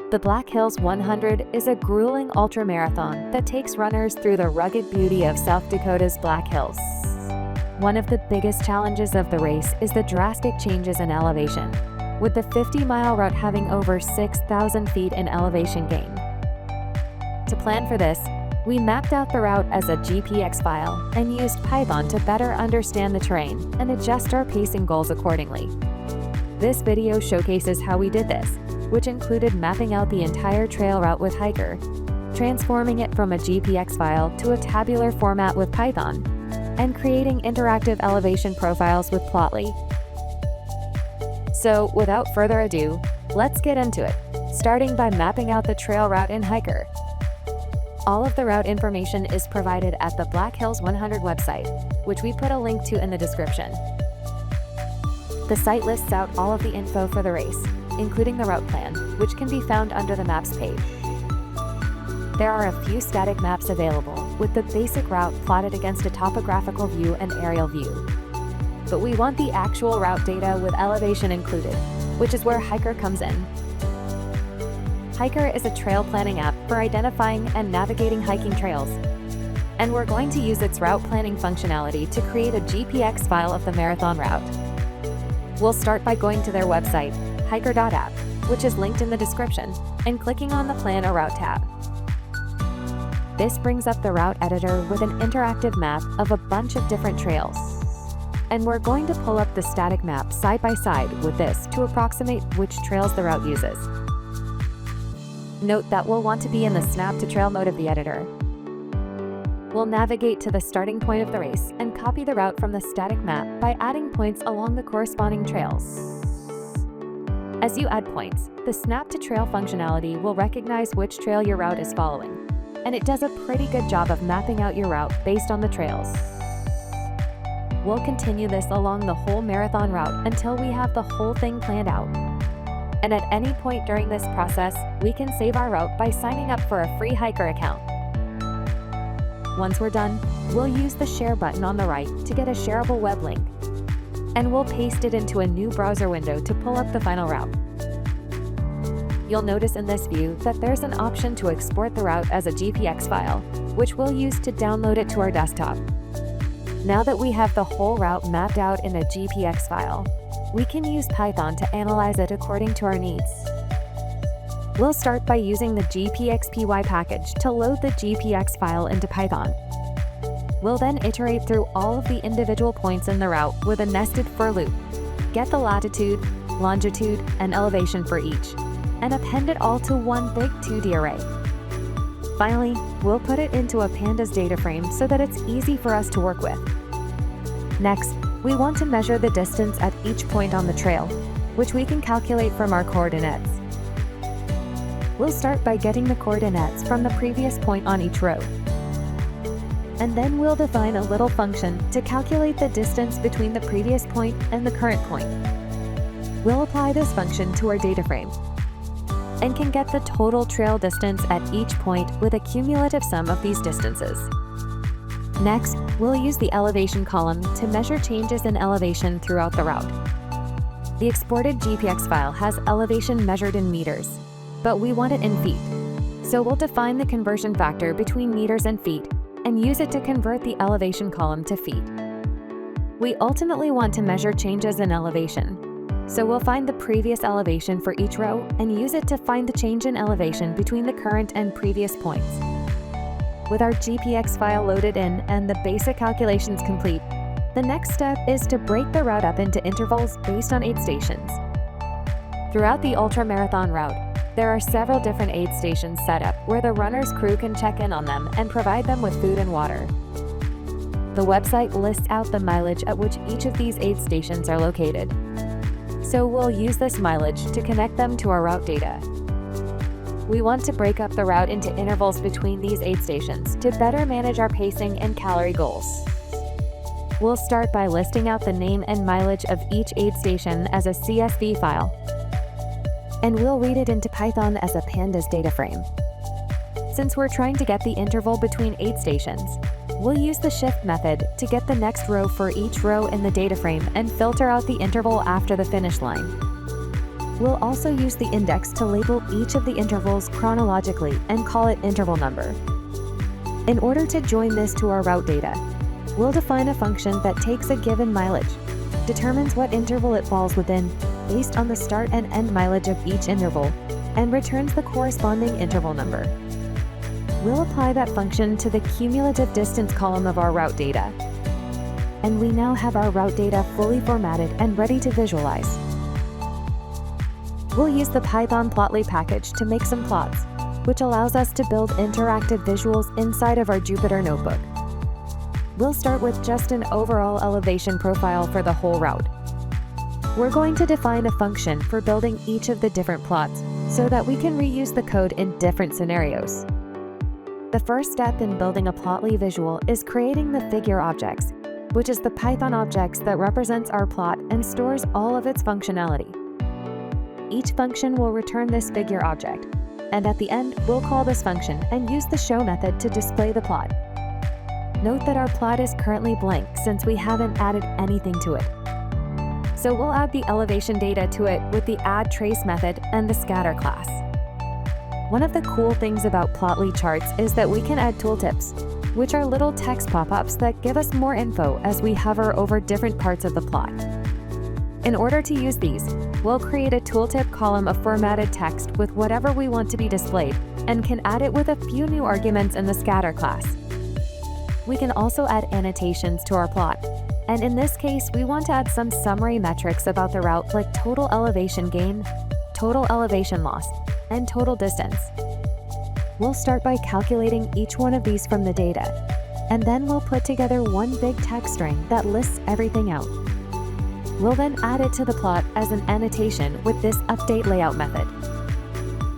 The Black Hills 100 is a grueling ultramarathon that takes runners through the rugged beauty of South Dakota's Black Hills. One of the biggest challenges of the race is the drastic changes in elevation, with the 50-mile route having over 6,000 feet in elevation gain. To plan for this, we mapped out the route as a GPX file and used Python to better understand the terrain and adjust our pacing goals accordingly. This video showcases how we did this, which included mapping out the entire trail route with Hiiker, transforming it from a GPX file to a tabular format with Python, and creating interactive elevation profiles with Plotly. So, without further ado, let's get into it, starting by mapping out the trail route in Hiiker. All of the route information is provided at the Black Hills 100 website, which we put a link to in the description. The site lists out all of the info for the race, including the route plan, which can be found under the Maps page. There are a few static maps available, with the basic route plotted against a topographical view and aerial view. But we want the actual route data with elevation included, which is where Hiiker comes in. Hiiker is a trail planning app for identifying and navigating hiking trails, and we're going to use its route planning functionality to create a GPX file of the marathon route. We'll start by going to their website, hiiker.app, which is linked in the description, and clicking on the Plan a Route tab. This brings up the route editor with an interactive map of a bunch of different trails. And we're going to pull up the static map side by side with this to approximate which trails the route uses. Note that we'll want to be in the Snap to Trail mode of the editor. We'll navigate to the starting point of the race and copy the route from the static map by adding points along the corresponding trails. As you add points, the Snap to Trail functionality will recognize which trail your route is following, and it does a pretty good job of mapping out your route based on the trails. We'll continue this along the whole marathon route until we have the whole thing planned out. And at any point during this process, we can save our route by signing up for a free Hiiker account. Once we're done, we'll use the Share button on the right to get a shareable web link, and we'll paste it into a new browser window to pull up the final route. You'll notice in this view that there's an option to export the route as a GPX file, which we'll use to download it to our desktop. Now that we have the whole route mapped out in a GPX file, we can use Python to analyze it according to our needs. We'll start by using the GPX.py package to load the GPX file into Python. We'll then iterate through all of the individual points in the route with a nested for loop, get the latitude, longitude, and elevation for each, and append it all to one big 2D array. Finally, we'll put it into a pandas data frame so that it's easy for us to work with. Next, we want to measure the distance at each point on the trail, which we can calculate from our coordinates. We'll start by getting the coordinates from the previous point on each row. And then we'll define a little function to calculate the distance between the previous point and the current point. We'll apply this function to our data frame, and can get the total trail distance at each point with a cumulative sum of these distances. Next, we'll use the elevation column to measure changes in elevation throughout the route. The exported GPX file has elevation measured in meters, but we want it in feet. So we'll define the conversion factor between meters and feet and use it to convert the elevation column to feet. We ultimately want to measure changes in elevation, so we'll find the previous elevation for each row and use it to find the change in elevation between the current and previous points. With our GPX file loaded in and the basic calculations complete, the next step is to break the route up into intervals based on aid stations. Throughout the ultramarathon route, there are several different aid stations set up where the runner's crew can check in on them and provide them with food and water. The website lists out the mileage at which each of these aid stations are located. So we'll use this mileage to connect them to our route data. We want to break up the route into intervals between these aid stations to better manage our pacing and calorie goals. We'll start by listing out the name and mileage of each aid station as a CSV file, and we'll read it into Python as a pandas data frame. Since we're trying to get the interval between aid stations, we'll use the shift method to get the next row for each row in the data frame and filter out the interval after the finish line. We'll also use the index to label each of the intervals chronologically and call it interval number. In order to join this to our route data, we'll define a function that takes a given mileage, determines what interval it falls within based on the start and end mileage of each interval, and returns the corresponding interval number. We'll apply that function to the cumulative distance column of our route data. And we now have our route data fully formatted and ready to visualize. We'll use the Python Plotly package to make some plots, which allows us to build interactive visuals inside of our Jupyter notebook. We'll start with just an overall elevation profile for the whole route. We're going to define a function for building each of the different plots so that we can reuse the code in different scenarios. The first step in building a Plotly visual is creating the figure objects, which is the Python objects that represents our plot and stores all of its functionality. Each function will return this figure object, and at the end, we'll call this function and use the show method to display the plot. Note that our plot is currently blank since we haven't added anything to it. So we'll add the elevation data to it with the add trace method and the scatter class. One of the cool things about Plotly charts is that we can add tooltips, which are little text pop-ups that give us more info as we hover over different parts of the plot. In order to use these, we'll create a tooltip column of formatted text with whatever we want to be displayed and can add it with a few new arguments in the scatter class. We can also add annotations to our plot, and in this case, we want to add some summary metrics about the route like total elevation gain, total elevation loss, and total distance. We'll start by calculating each one of these from the data, and then we'll put together one big text string that lists everything out. We'll then add it to the plot as an annotation with this update layout method.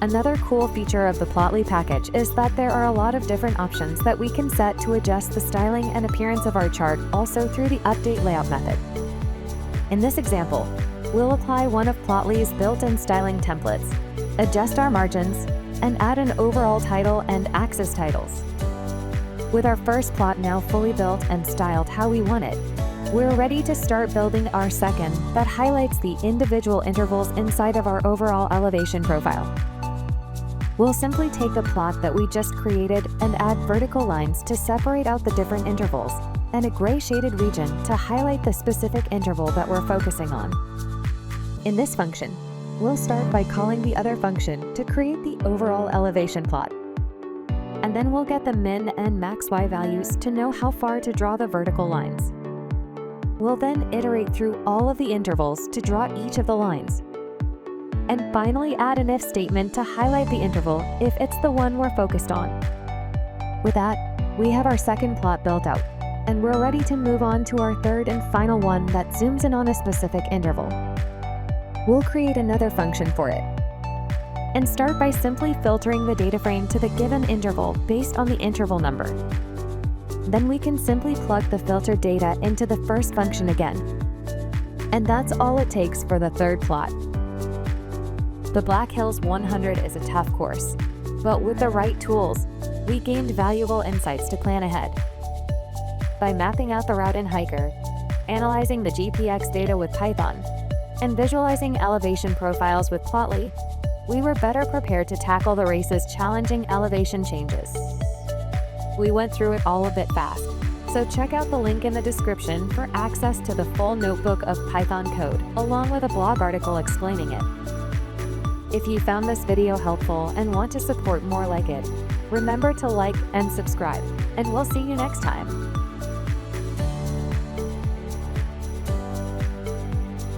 Another cool feature of the Plotly package is that there are a lot of different options that we can set to adjust the styling and appearance of our chart also through the update layout method. In this example, we'll apply one of Plotly's built-in styling templates, adjust our margins, and add an overall title and axis titles. With our first plot now fully built and styled how we want it, we're ready to start building our second that highlights the individual intervals inside of our overall elevation profile. We'll simply take the plot that we just created and add vertical lines to separate out the different intervals and a gray shaded region to highlight the specific interval that we're focusing on. In this function, we'll start by calling the other function to create the overall elevation plot. And then we'll get the min and max y values to know how far to draw the vertical lines. We'll then iterate through all of the intervals to draw each of the lines. And finally add an if statement to highlight the interval if it's the one we're focused on. With that, we have our second plot built out, and we're ready to move on to our third and final one that zooms in on a specific interval. We'll create another function for it, and start by simply filtering the data frame to the given interval based on the interval number. Then we can simply plug the filtered data into the first function again. And that's all it takes for the third plot. The Black Hills 100 is a tough course, but with the right tools, we gained valuable insights to plan ahead. By mapping out the route in Hiiker, analyzing the GPX data with Python, and visualizing elevation profiles with Plotly, we were better prepared to tackle the race's challenging elevation changes. We went through it all a bit fast, so check out the link in the description for access to the full notebook of Python code, along with a blog article explaining it. If you found this video helpful and want to support more like it, remember to like and subscribe, and we'll see you next time.